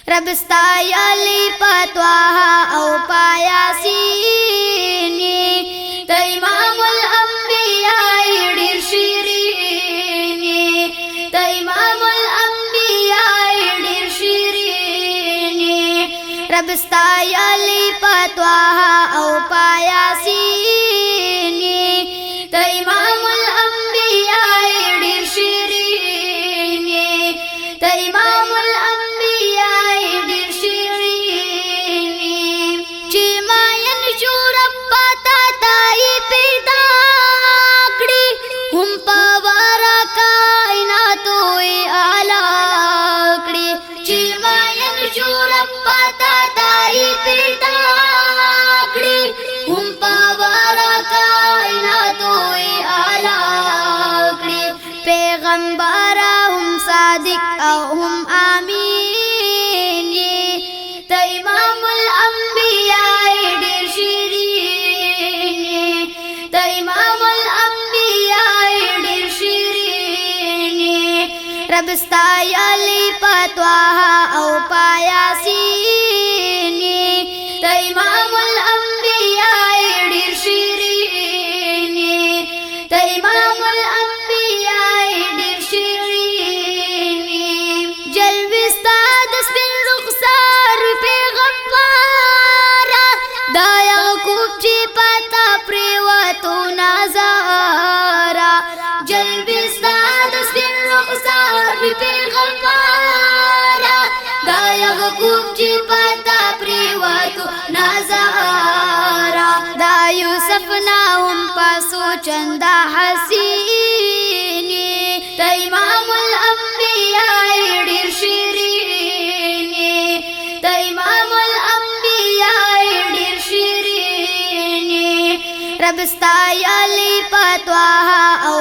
رب ستایلی پتواها او پایاسینی ته امام الانبیاء ډیر شیرینی ته امام الانبیاء ډیر شیرینی رب ستایلی پتواها او پایاسینی ته امام الانبیاء ډیر شیرینی ته امام الانبیاء ډیر شیرینی چې ما ینشو رب تا تای پیدا کړی هم پاوارا کائنات وی اعلی کړی چې ما ینشو رب تا تای پیدا کړی هم پاوارا کائنات وی اعلی کړی پیغمبر هم صادق او هم امین ته امام الانبیاء ډیر شیرینی ته امام الانبیاء ډیر شیرینی رب ستایلی پتواها او پایاسینی ته امام الانبیاء ډیر شیرینی ته امام الانبیاء ډیر شیرینی جلوه ستا د سپین رخسار پیغمبر دا یعقوب چې پتا پریوتو نظارا جلوه ستا د سپین رخسار پیغمبر دا یعقوب چې پتا پریوتو نظارا دا یوسف ناهم پاسو چندا حسینی ته امام الانبیاء ډیر شیرینی ته امام الانبیاء ډیر شیرینی رب ستایلی پتواها او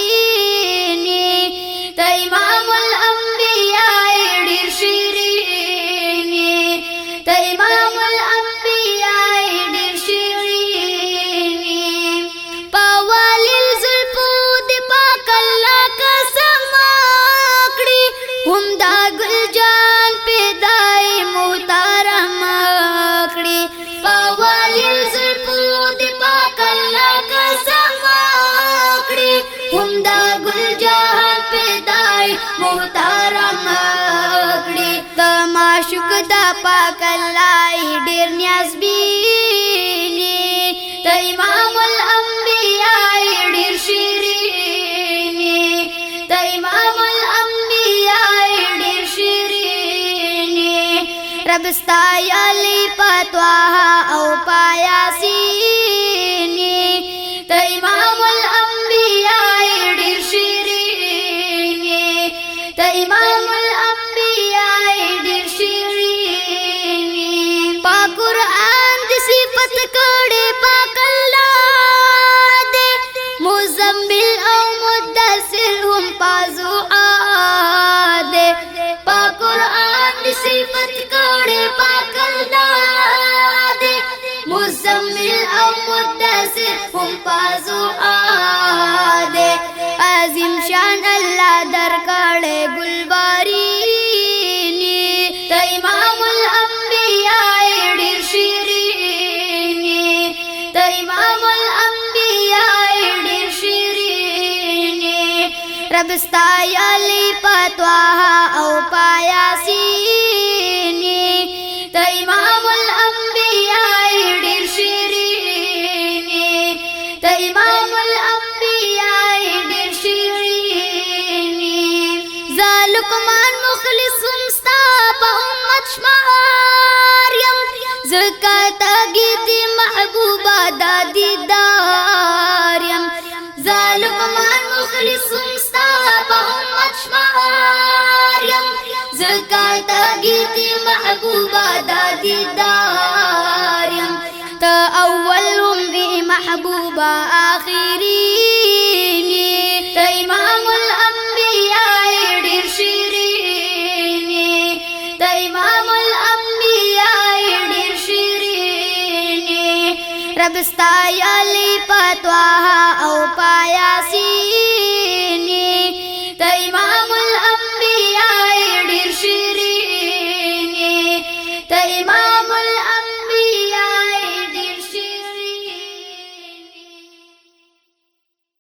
پایاسینی ته امام الانبیاء ډیر شیرینی ته امام الانبیاء ډیر شیرینی پاوالل زلفو د پاک الله قسم کړی هم دا ګل جان پیدای محترم کړی پاوالل زلفو د پاک الله قسم کړی هم دا ګل جان پیدای محترم کړی ته معشوق د پاک الله ډیر نیازبینی ته امام الانبیاء ډیر شیرینی ته امام الانبیاء ډیر شیرینی رب ستایلی پتواها او پایاسینی ته امام الانبیاء ډیر شیرینی ته امام الانبیاء ډیر شیرینی پاک قرآن د صفت کړي پاک الله دې مزمل او مدثر هم پازو دې پاک قرآن د صفت کړي پاک الله دې مزمل او مدثر هم پازو دې عظیم شان الله در کړي ګلبارینی ته امام الانبیاء ډیر شیرینی ته امام الانبیاء ډیر شیرینی رب ستایلی پتواها او پایاسینی ته امام الانبیاء ډیر شیرینی ته امام الانبیاء ډیر شیرینی زالکمان مخلص ستا په امت شمار یم زکات گیتی محبوبا دا دیدار یم زالکمان مخلص ستا په امت شمار یم زکات گیتی محبوبا دا دیدار یم ته اول هم محبوبا آخرینی ته امام الانبیاء ډیر شیرینی ته امام الانبیاء ډیر شیرینی رب ستایلی پتواها او پایاسینی ته امام الانبیاء ډیر شیرینی ایمان